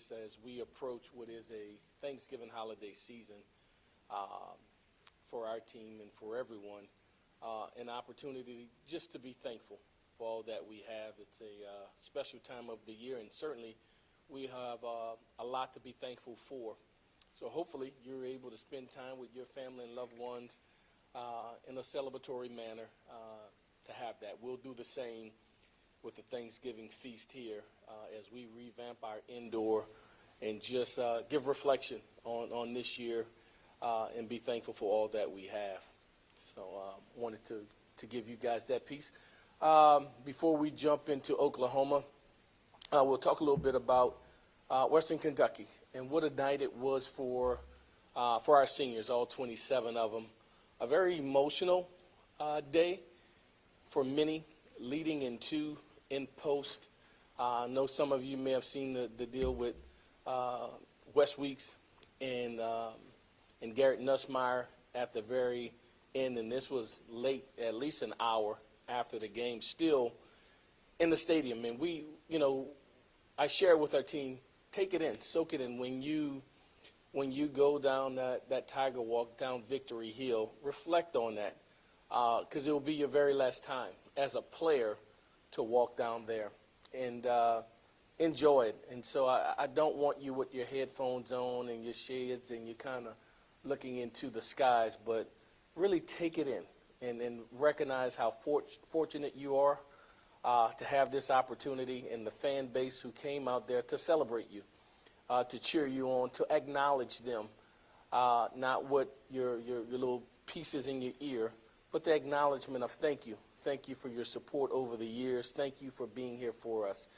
tremendous as we approach what is a Thanksgiving holiday season for our team and for everyone. An opportunity just to be thankful for all that we have. It's a special time of the year, and certainly we have a lot to be thankful for. So hopefully you're able to spend time with your family and loved ones in a celebratory manner to have that. We'll do the same with the Thanksgiving feast here as we revamp our indoor and just give reflection on this year and be thankful for all that we have. So wanted to give you guys that piece. Before we jump into Oklahoma, we'll talk a little bit about Western Kentucky and what a night it was for our seniors, all 27 of them. A very emotional day for many, leading into in post. I know some of you may have seen the deal with Wes Weeks and Garrett Nussmeier at the very end, and this was late, at least an hour after the game, still in the stadium. And we, I share with our team, take it in, soak it in. When you go down that Tiger Walk down Victory Hill, reflect on that, because it will be your very last time as a player to walk down there, and enjoy it. And so I don't want you with your headphones on and your shades and you're kind of looking into the skies, but really take it in and recognize how fortunate you are to have this opportunity, and the fan base who came out there to celebrate you, to cheer you on, to acknowledge them, not what your little pieces in your ear, but the acknowledgement of thank you. Thank you for your support over the years. Thank you for being here for us.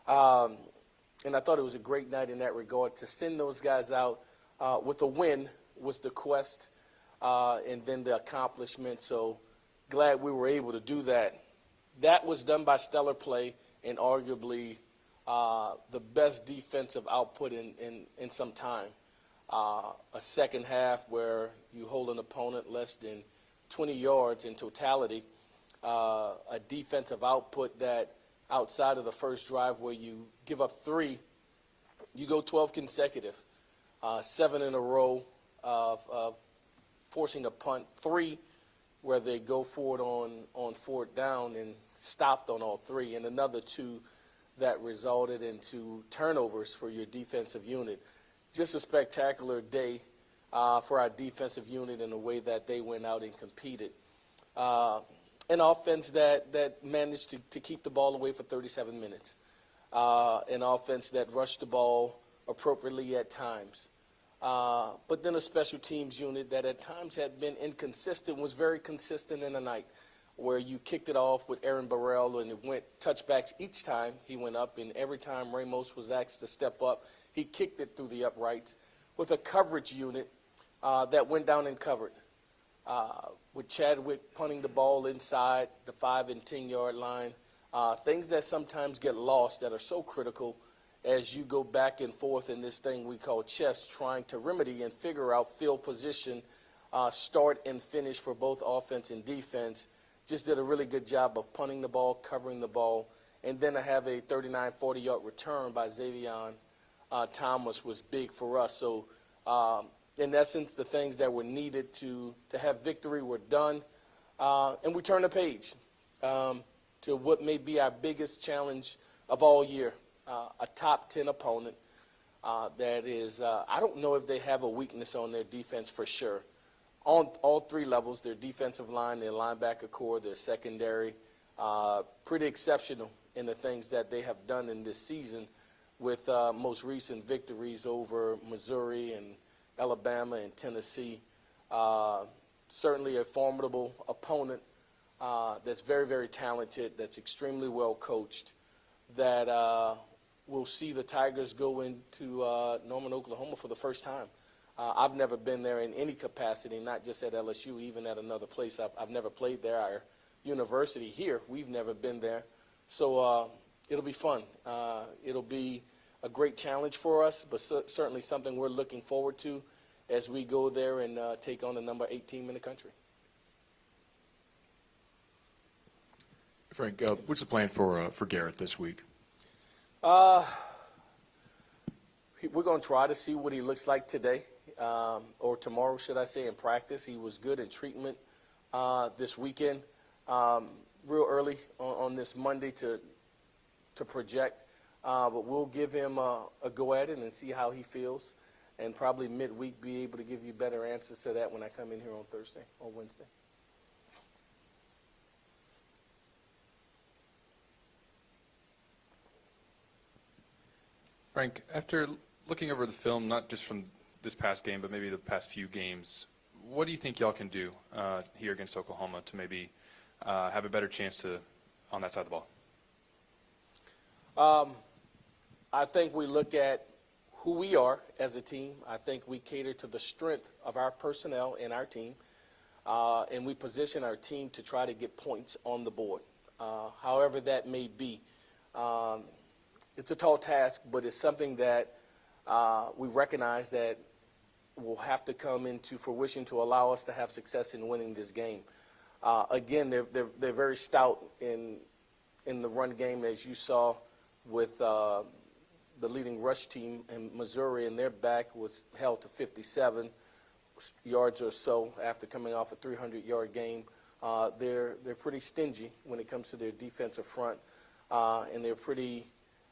And I thought it was a great night in that regard. To send those guys out with a win was the quest and then the accomplishment. So glad we were able to do that. That was done by stellar play and arguably the best defensive output in some time. A second half where you hold an opponent less than 20 yards in totality. A defensive output that outside of the first drive where you give up 3, you go 12 consecutive, 7 in a row of forcing a punt, 3 where they go forward on fourth down and stopped on all 3, and another 2 that resulted into turnovers for your defensive unit. Just a spectacular day for our defensive unit in the way that they went out and competed. An offense that managed to keep the ball away for 37 minutes. An offense that rushed the ball appropriately at times. But then a special teams unit that at times had been inconsistent was very consistent in the night, where you kicked it off with Aaron Burrell and it went touchbacks each time he went up, and every time Ramos was asked to step up, he kicked it through the uprights, with a coverage unit that went down and covered. With Chadwick punting the ball inside the 5 and 10-yard line, things that sometimes get lost that are so critical as you go back and forth in this thing we call chess, trying to remedy and figure out field position, start and finish for both offense and defense. Just did a really good job of punting the ball, covering the ball, and then to have a 39, 40-yard return by Xavion Thomas was big for us. So in essence, the things that were needed to have victory were done. And we turn the page to what may be our biggest challenge of all year, a top 10 opponent that is, I don't know if they have a weakness on their defense for sure. On all 3 levels, their defensive line, their linebacker core, their secondary, pretty exceptional in the things that they have done in this season, with most recent victories over Missouri and Alabama and Tennessee. Certainly a formidable opponent that's very, very talented, that's extremely well coached, that will see the Tigers go into Norman, Oklahoma for the first time. I've never been there in any capacity, not just at LSU, even at another place. I've never played there. Our university here, we've never been there. So it'll be fun. It'll be a great challenge for us, but certainly something we're looking forward to as we go there and take on the number 8 team in the country. Frank, what's the plan for Garrett this week? we're going to try to see what he looks like today, or tomorrow, should I say, in practice. He was good in treatment this weekend, real early on this Monday to project. But we'll give him a go at it and see how he feels, and probably midweek be able to give you better answers to that when I come in here on Thursday or Wednesday. Frank, after looking over the film, not just from this past game, but maybe the past few games, what do you think y'all can do here against Oklahoma to maybe have a better chance on that side of the ball? I think we look at who we are as a team. I think we cater to the strength of our personnel and our team, and we position our team to try to get points on the board, however that may be. It's a tall task, but it's something that we recognize that will have to come into fruition to allow us to have success in winning this game. Again, they're very stout in the run game, as you saw with the leading rush team in Missouri, and their back was held to 57 yards or so after coming off a 300-yard game. They're pretty stingy when it comes to their defensive front, and they're pretty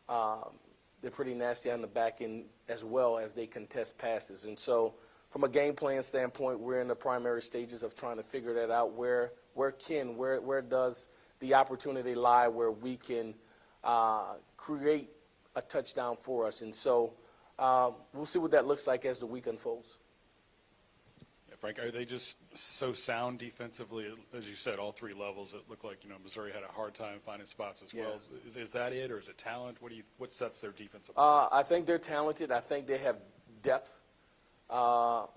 nasty on the back end as well as they contest passes. And so from a game plan standpoint, we're in the primary stages of trying to figure that out. Where does the opportunity lie where we can create a touchdown for us? And so we'll see what that looks like as the week unfolds. Frank, are they just so sound defensively? As you said, all three levels. It looked like Missouri had a hard time finding spots as well. Is that it, or is it talent? What sets their defense apart? I think they're talented. I think they have depth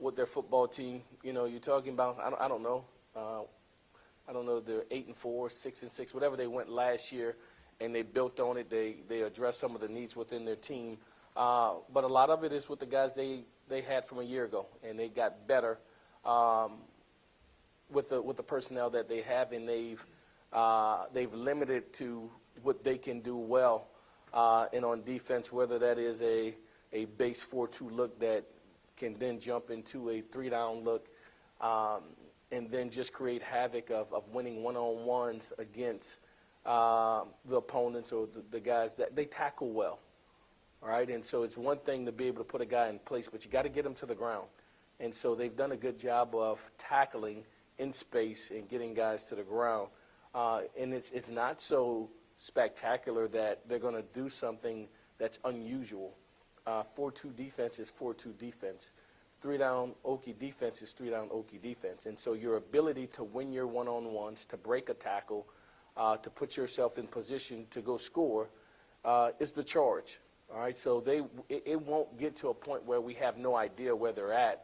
with their football team. You're talking about I don't know. I don't know. They're 8-4, 6-6, whatever they went last year, and they built on it. They addressed some of the needs within their team, but a lot of it is with the guys they had from a year ago, and they got better. With the personnel that they have, and they've limited to what they can do well, and on defense, whether that is a base 4-2 look that can then jump into a 3-down look, and then just create havoc of winning one-on-ones against the opponents or the guys that they tackle well. All right, and so it's one thing to be able to put a guy in place, but you got to get him to the ground. And so they've done a good job of tackling in space and getting guys to the ground. And it's not so spectacular that they're going to do something that's unusual. 4-2 defense is 4-2 defense. 3-down Okie defense is 3-down Okie defense. And so your ability to win your one-on-ones, to break a tackle, to put yourself in position to go score is the charge. All right, so it won't get to a point where we have no idea where they're at.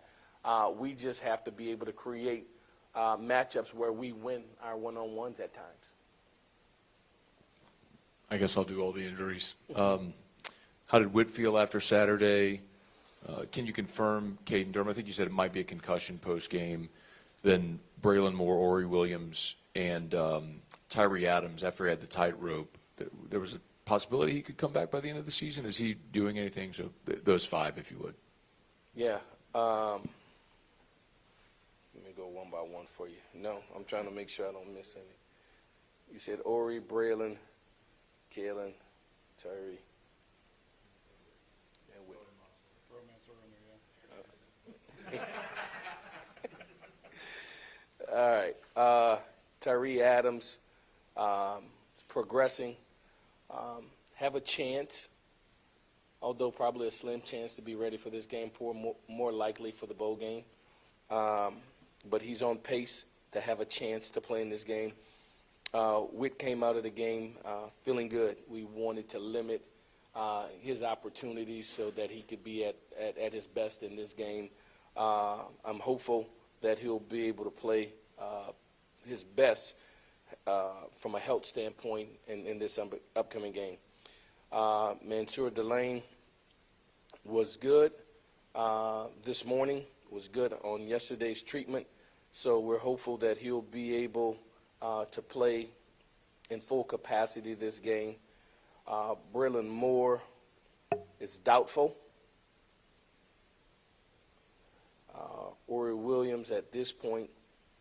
We just have to be able to create matchups where we win our one-on-ones at times. I guess I'll do all the injuries. How did Witt feel after Saturday? Can you confirm Caden Durham? I think you said it might be a concussion post-game. Then Braylon Moore, Ori Williams, and Tyree Adams after he had the tightrope. There was a possibility he could come back by the end of the season. Is he doing anything? So those five, if you would. Yeah. Let me go one by one for you. No, I'm trying to make sure I don't miss any. You said Ori, Braylon, Kalen, Tyree, and Witt. All right. Tyree Adams is progressing. Have a chance, although probably a slim chance to be ready for this game, more likely for the bowl game. But he's on pace to have a chance to play in this game. Witt came out of the game feeling good. We wanted to limit his opportunities so that he could be at his best in this game. I'm hopeful that he'll be able to play his best from a health standpoint in this upcoming game. Mansour Delane was good this morning, was good on yesterday's treatment, so we're hopeful that he'll be able to play in full capacity this game. Braylon Moore is doubtful, Ori Williams at this point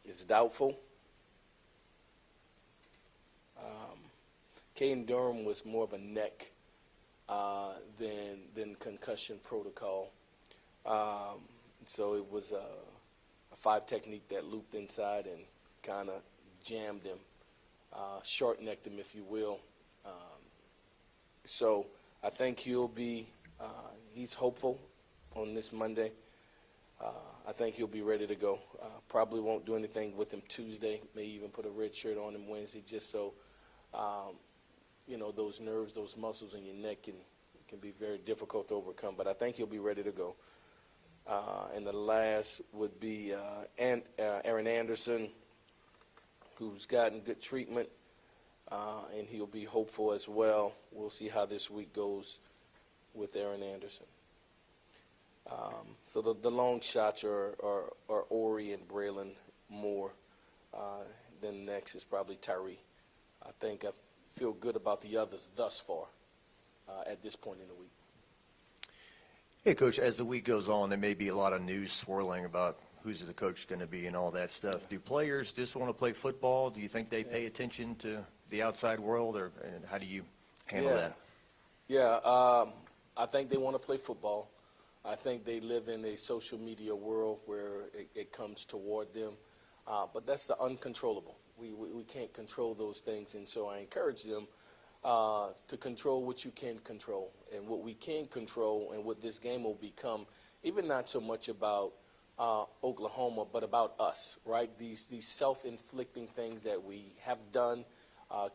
is doubtful. Caden Durham was more of a neck than concussion protocol. So it was a 5 technique that looped inside and kind of jammed him, short-necked him, if you will. So I think he'll be, he's hopeful on this Monday. I think he'll be ready to go. Probably won't do anything with him Tuesday, may even put a red shirt on him Wednesday, just so, those nerves, those muscles in your neck can be very difficult to overcome. But I think he'll be ready to go. And the last would be Aaron Anderson, who's gotten good treatment, and he'll be hopeful as well. We'll see how this week goes with Aaron Anderson. So the long shots are Ori and Braylon Moore. Then next is probably Tyree. I think I feel good about the others thus far at this point in the week. Hey, Coach, as the week goes on, there may be a lot of news swirling about who's the coach going to be and all that stuff. Do players just want to play football? Do you think they pay attention to the outside world, and how do you handle that? Yeah, I think they want to play football. I think they live in a social media world where it comes toward them. But that's the uncontrollable. We can't control those things, and so I encourage them to control what you can control. And what we can control and what this game will become, even not so much about Oklahoma, but about us, right? These self-inflicting things that we have done,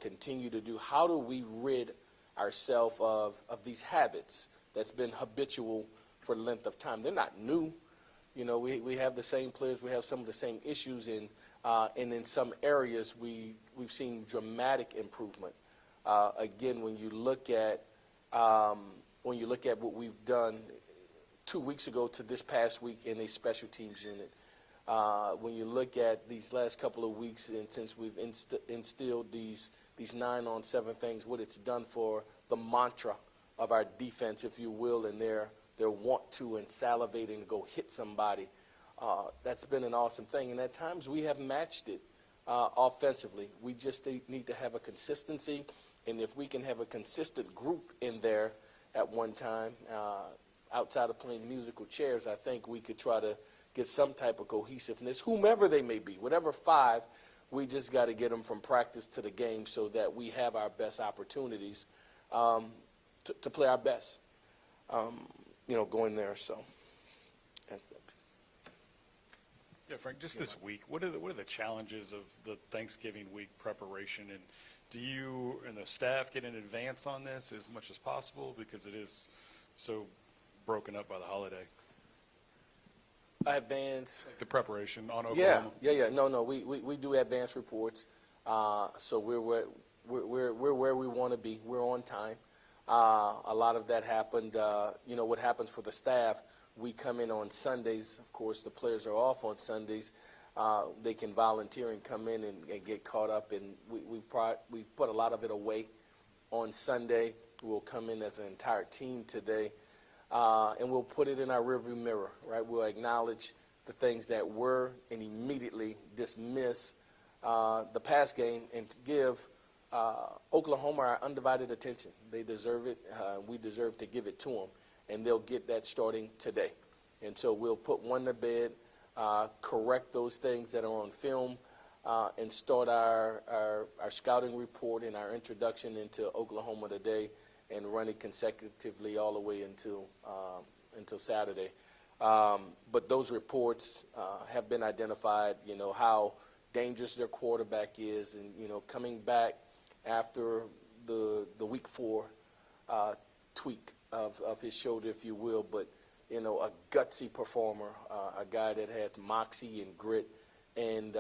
continue to do. How do we rid ourselves of these habits that's been habitual for length of time? They're not new. We have the same players. We have some of the same issues, and in some areas we've seen dramatic improvement. Again, when you look at what we've done 2 weeks ago to this past week in a special teams unit, when you look at these last couple of weeks, and since we've instilled these 9-on-7 things, what it's done for the mantra of our defense, if you will, and their want to and salivating to go hit somebody, that's been an awesome thing. And at times we have matched it offensively. We just need to have a consistency, and if we can have a consistent group in there at one time, outside of playing musical chairs, I think we could try to get some type of cohesiveness, whomever they may be, whatever 5, we just got to get them from practice to the game so that we have our best opportunities to play our best, going there. So that's that piece. Yeah, Frank, just this week, what are the challenges of the Thanksgiving week preparation, and do you and the staff get in advance on this as much as possible because it is so broken up by the holiday? Advance. The preparation on Oklahoma. Yeah. No. We do advance reports. So we're where we want to be. We're on time. A lot of that happened. What happens for the staff? We come in on Sundays. Of course, the players are off on Sundays. They can volunteer and come in and get caught up. And we put a lot of it away on Sunday. We'll come in as an entire team today. And we'll put it in our rearview mirror, right? We'll acknowledge the things that were and immediately dismiss the past game and give Oklahoma our undivided attention. They deserve it. We deserve to give it to them, and they'll get that starting today. And so we'll put one to bed, correct those things that are on film, and start our scouting report and our introduction into Oklahoma today, and run it consecutively all the way until Saturday. But those reports have been identified, how dangerous their quarterback is, and, coming back after the week 4 tweak of his shoulder, if you will, but, a gutsy performer, a guy that had moxie and grit, and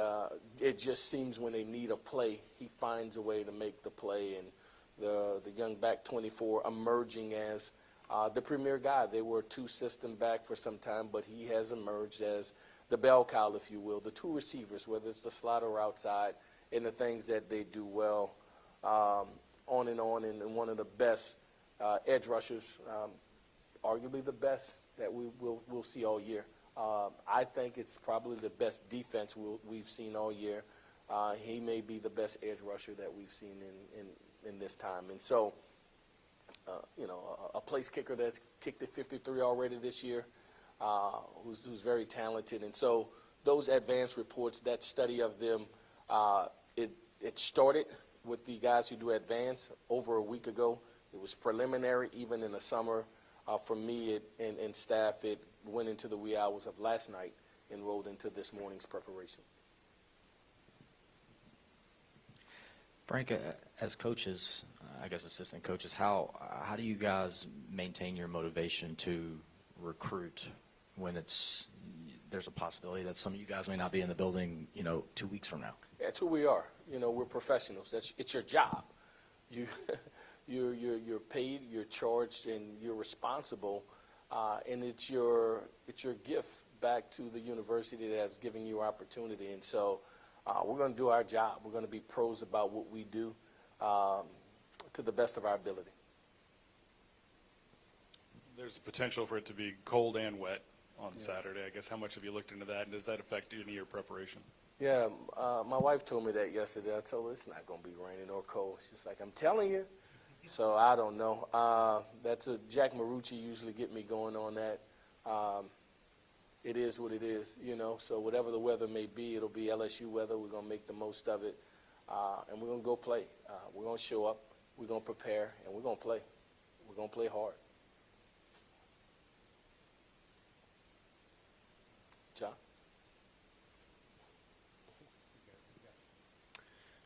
it just seems when they need a play, he finds a way to make the play, and the young back 24 emerging as the premier guy. They were a 2-system back for some time, but he has emerged as the bell cow, if you will, the 2 receivers, whether it's the slot or outside, and the things that they do well, on, and one of the best edge rushers, arguably the best that we'll see all year I think it's probably the best defense we've seen all year. He may be the best edge rusher that we've seen in this time. And so, a place kicker that's kicked at 53 already this year, who's very talented. And so those advanced reports, that study of them, it started with the guys who do advance over a week ago. It was preliminary even in the summer. For me and staff, it went into the wee hours of last night and rolled into this morning's preparation. Frank, as coaches, I guess assistant coaches, how do you guys maintain your motivation to recruit when there's a possibility that some of you guys may not be in the building, 2 weeks from now? That's who we are. We're professionals. It's your job. You're paid, you're charged, and you're responsible, and it's your gift back to the university that has given you opportunity. And so we're going to do our job. We're going to be pros about what we do to the best of our ability. There's a potential for it to be cold and wet on Saturday. I guess how much have you looked into that, and does that affect any of your preparation? Yeah, my wife told me that yesterday. I told her it's not going to be raining or cold. She's like, I'm telling you. So I don't know. That's Jack Marucci usually get me going on that. It is what it is, So whatever the weather may be, it'll be LSU weather. We're going to make the most of it, and we're going to go play. We're going to show up. We're going to prepare, and we're going to play. We're going to play hard. John?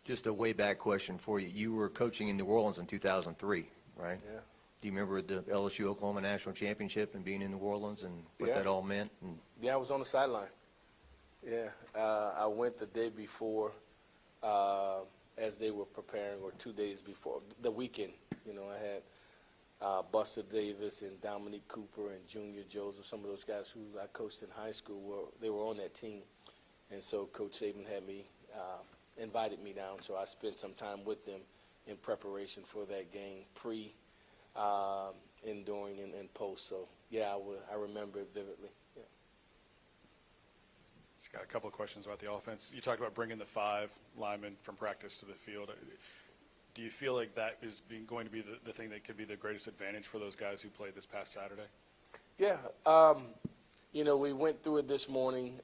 Just a way back question for you. You were coaching in New Orleans in 2003, right? Yeah. Do you remember the LSU Oklahoma National Championship and being in New Orleans and what Yeah. that all meant? And Yeah, I was on the sideline. Yeah, I went the day before as they were preparing, or 2 days before, the weekend. I had Buster Davis and Dominique Cooper and Junior Joseph, some of those guys who I coached in high school, they were on that team. And so Coach Saban had me, invited me down, so I spent some time with them in preparation for that game, and during, and post. So, yeah, I remember it vividly. Yeah. Just got a couple of questions about the offense. You talked about bringing the 5 linemen from practice to the field. Do you feel like that is going to be the thing that could be the greatest advantage for those guys who played this past Saturday? Yeah. We went through it this morning,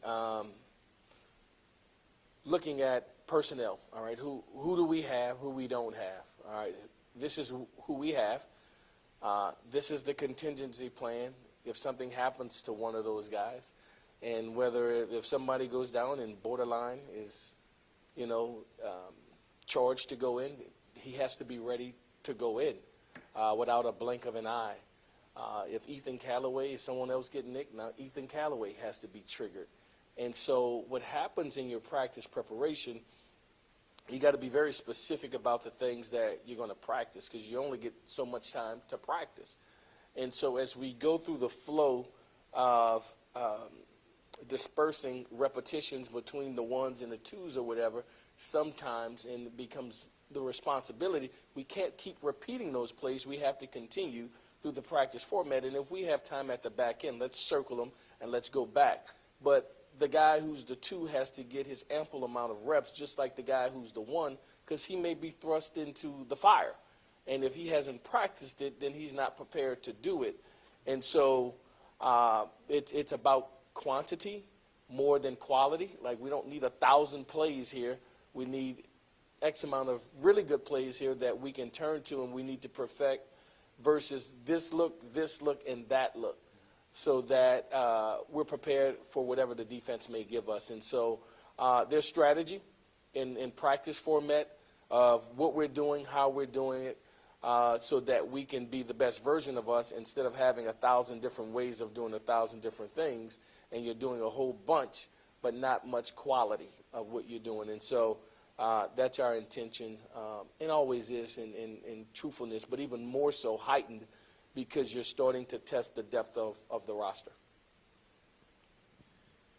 looking at personnel, all right? Who do we have, who we don't have, all right? This is who we have. This is the contingency plan if something happens to one of those guys. And whether if somebody goes down and borderline is, charged to go in, he has to be ready to go in without a blink of an eye. If Ethan Callaway is someone else getting nicked, now Ethan Callaway has to be triggered. And so what happens in your practice preparation, you got to be very specific about the things that you're going to practice, because you only get so much time to practice. And so as we go through the flow of dispersing repetitions between the ones and the twos or whatever, sometimes, and it becomes the responsibility, we can't keep repeating those plays. We have to continue through the practice format. And if we have time at the back end, let's circle them and let's go back. But the guy who's the 2 has to get his ample amount of reps, just like the guy who's the 1, because he may be thrust into the fire. And if he hasn't practiced it, then he's not prepared to do it. And so it's about quantity more than quality. Like, we don't need 1,000 plays here. We need X amount of really good plays here that we can turn to and we need to perfect, versus this look, and that look, so that we're prepared for whatever the defense may give us. And so there's strategy in practice format of what we're doing, how we're doing it, so that we can be the best version of us, instead of having 1,000 different ways of doing 1,000 different things, and you're doing a whole bunch, but not much quality of what you're doing. And so that's our intention, and always is in truthfulness, but even more so heightened, because you're starting to test the depth of the roster.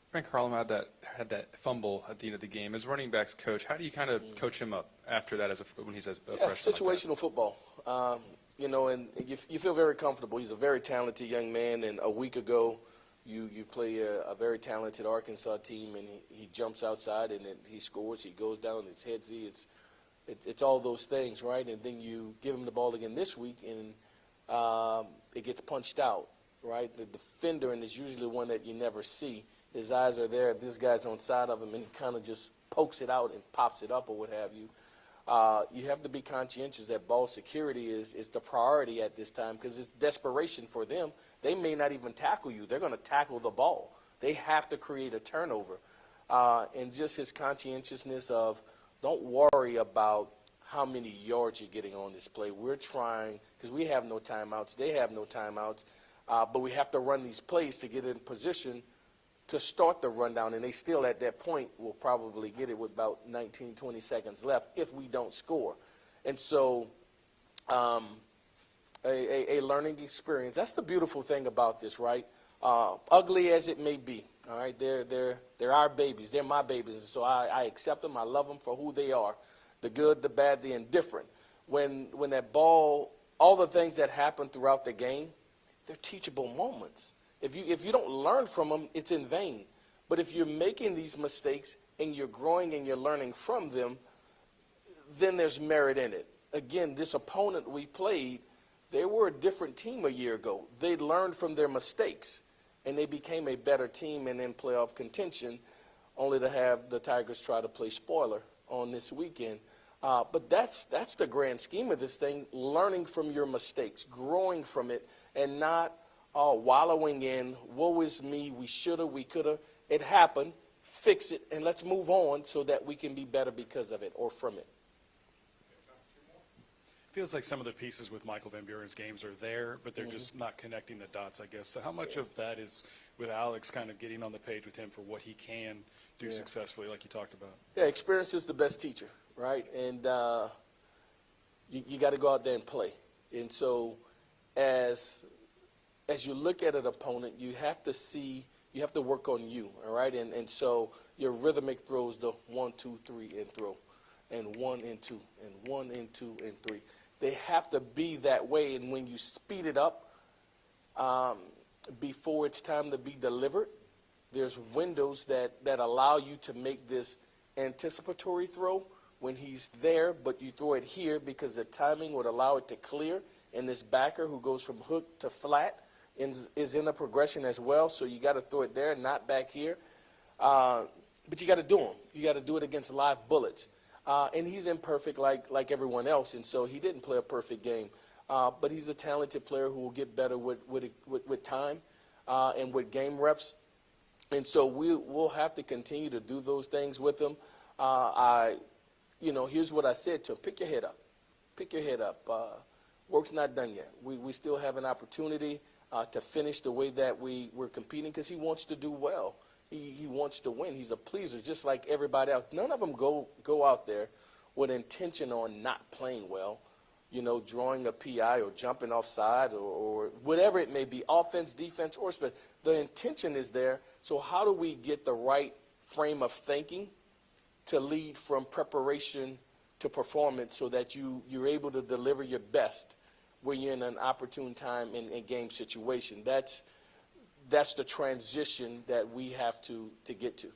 Frank Harlem had that fumble at the end of the game. As running backs coach, how do you kind of coach him up after that when he's a freshman? Situational football. And you feel very comfortable. He's a very talented young man, and a week ago, You play a very talented Arkansas team, and he jumps outside, and then he scores. He goes down, it's headsy. It's all those things, right? And then you give him the ball again this week, and it gets punched out, right? The defender, and it's usually one that you never see. His eyes are there. This guy's on side of him, and he kind of just pokes it out and pops it up or what have you. You have to be conscientious that ball security is the priority at this time because it's desperation for them. They may not even tackle you. They're going to tackle the ball. They have to create a turnover. And just his conscientiousness of don't worry about how many yards you're getting on this play. We're trying, because we have no timeouts. They have no timeouts. But we have to run these plays to get in position to start the rundown, and they still at that point will probably get it with about 19, 20 seconds left if we don't score. And so a learning experience. That's the beautiful thing about this, right? Ugly as it may be, all right? They're our babies. They're my babies, and so I accept them. I love them for who they are, the good, the bad, the indifferent. When that ball, all the things that happen throughout the game, they're teachable moments. If you don't learn from them, it's in vain. But if you're making these mistakes and you're growing and you're learning from them, then there's merit in it. Again, this opponent we played, they were a different team a year ago. They learned from their mistakes, and they became a better team and in playoff contention, only to have the Tigers try to play spoiler on this weekend. But that's the grand scheme of this thing, learning from your mistakes, growing from it, and not wallowing in, woe is me, we shoulda, we coulda. It happened, fix it, and let's move on so that we can be better because of it or from it. Feels like some of the pieces with Michael Van Buren's games are there, but they're just not connecting the dots, I guess. So how much of that is with Alex kind of getting on the page with him for what he can do successfully, like you talked about? Yeah, experience is the best teacher, right? And you got to go out there and play. And so as you look at an opponent, you have to work on you, all right? And so your rhythmic throws, the 1, 2, 3, and throw, and 1 and 2, and 1 and 2 and 3. They have to be that way, and when you speed it up before it's time to be delivered, there's windows that allow you to make this anticipatory throw when he's there, but you throw it here because the timing would allow it to clear, and this backer who goes from hook to flat is in a progression as well, so you got to throw it there, not back here. But you got to do them. You got to do it against live bullets. And he's imperfect like everyone else, and so he didn't play a perfect game. But he's a talented player who will get better with time and with game reps. And so we'll have to continue to do those things with him. Here's what I said to him. Pick your head up. Pick your head up. Work's not done yet. We still have an opportunity to finish the way that we're competing because he wants to do well. He wants to win. He's a pleaser just like everybody else. None of them go out there with intention on not playing well, drawing a PI or jumping offside or whatever it may be, offense, defense, or special. The intention is there. So how do we get the right frame of thinking to lead from preparation to performance so that you're able to deliver your best when you're in an opportune time in game situation? That's the transition that we have to get to.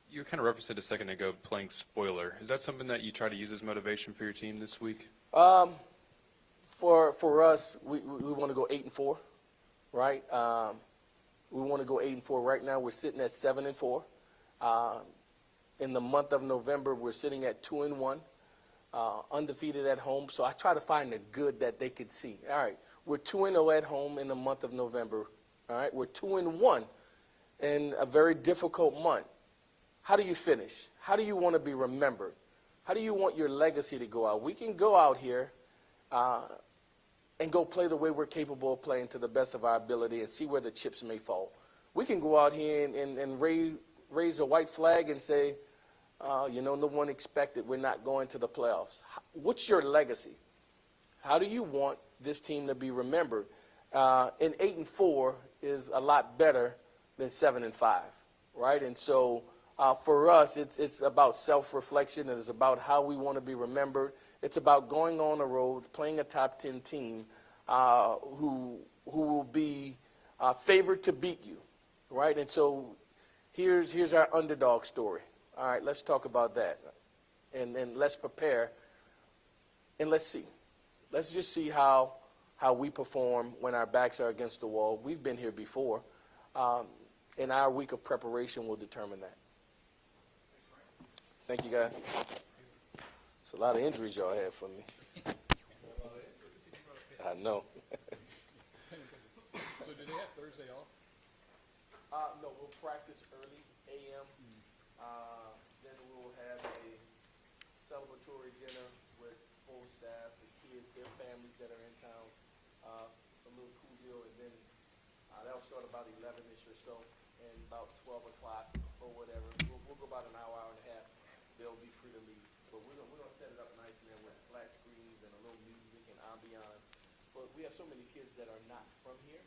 You kind of referenced it a second ago, playing spoiler. Is that something that you try to use as motivation for your team this week? For us, we want to go 8-4, right? We want to go 8-4. Right now, we're sitting at 7-4. In the month of November, we're sitting at 2-1, undefeated at home. So I try to find the good that they could see. All right, we're 2-0 at home in the month of November. All right, we're 2-1 in a very difficult month. How do you finish? How do you want to be remembered? How do you want your legacy to go out? We can go out here and go play the way we're capable of playing to the best of our ability and see where the chips may fall. We can go out here and raise a white flag and say, no one expected we're not going to the playoffs. What's your legacy? How do you want this team to be remembered? And 8-4 is a lot better than 7-5, right? And so for us, it's about self-reflection. It's about how we want to be remembered. It's about going on the road, playing a top 10 team who will be favored to beat you, right? And so here's our underdog story. All right, let's talk about that. And let's prepare, and let's see. Let's just see how we perform when our backs are against the wall. We've been here before, and our week of preparation will determine that. Thank you, guys. It's a lot of injuries y'all have for me. I know. So do they have Thursday off? No, we'll practice early, a.m. Then we'll have a celebratory dinner with full staff, the kids, their families that are in town, a little cool deal, and then that'll start about 11-ish or so, and about 12 o'clock or whatever. We'll go about an hour, hour and a half. They'll be free to leave. But we're gonna set it up nice and then with flat screens and a little music and ambiance. But we have so many kids that are not from here,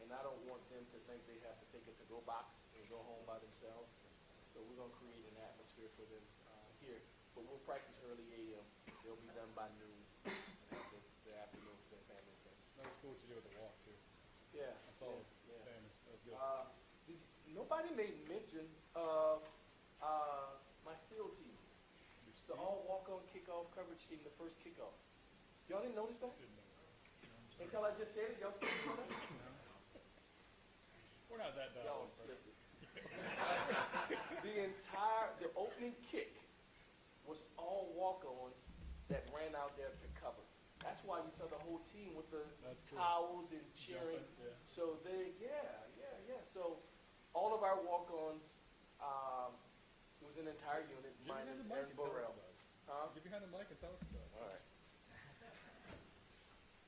and I don't want them to think they have to take a to-go box and go home by themselves. So we're gonna create an atmosphere for them here. But we'll practice early a.m. They'll be done by noon, and have the afternoon for their family and friends. That was cool what you did with the walk, too. Yeah. I saw it. Yeah. Damn, that was good. Nobody made mention of my SEAL team, the all walk-on kickoff coverage team, the first kickoff. Y'all didn't notice that? Until I just said it, y'all still know that? We're not that bad. Y'all slipped it. The opening kick was all walk-ons that ran out there to cover. That's why you saw the whole team with the That's cool. towels and cheering. Jumping, yeah. So So all of our walk-ons, it was an entire unit, Get behind minus the mic Aaron and tell us Burrell. about it. Huh? Get behind the mic and tell us about it. All right.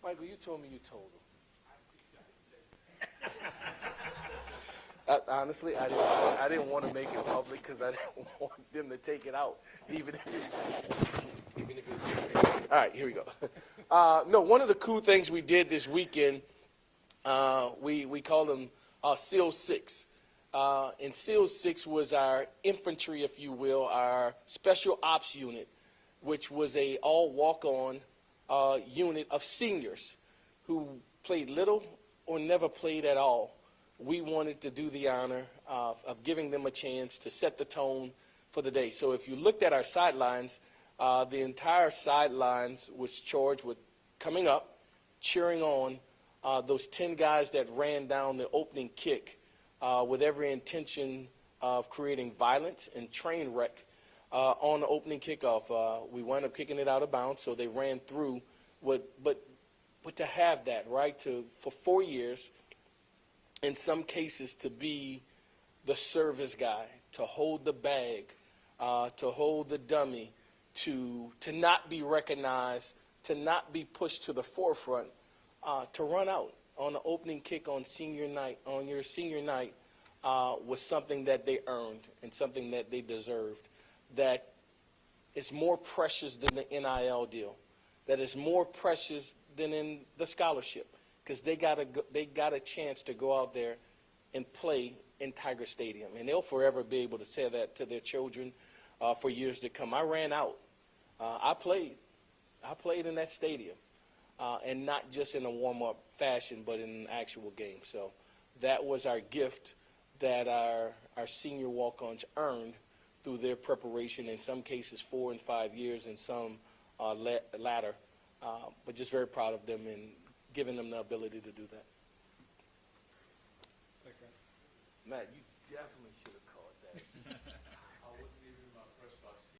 Michael, you told me you told him. Honestly, I didn't want to make it public because I didn't want them to take it out, even if it was. All right, here we go. No, one of the cool things we did this weekend, we called them SEAL 6. And SEAL 6 was our infantry, if you will, our special ops unit, which was a all walk-on unit of seniors who played little or never played at all. We wanted to do the honor of giving them a chance to set the tone for the day. So if you looked at our sidelines, the entire sidelines was charged with coming up, cheering on those 10 guys that ran down the opening kick with every intention of creating violence and train wreck on the opening kickoff. We wound up kicking it out of bounds, so they ran through. But to have that, right, for 4 years, in some cases to be the service guy, to hold the bag, to hold the dummy, to not be recognized, to not be pushed to the forefront, to run out on the opening kick on your senior night, was something that they earned and something that they deserved. That is more precious than the NIL deal. That is more precious than in the scholarship, because they got a chance to go out there and play in Tiger Stadium, and they'll forever be able to say that to their children for years to come. I ran out. I played in that stadium, and not just in a warm-up fashion, but in an actual game. So that was our gift that our senior walk-ons earned through their preparation, in some cases 4 and 5 years, and some latter. But just very proud of them and giving them the ability to do that. Thanks, man. Matt, you definitely should have called that.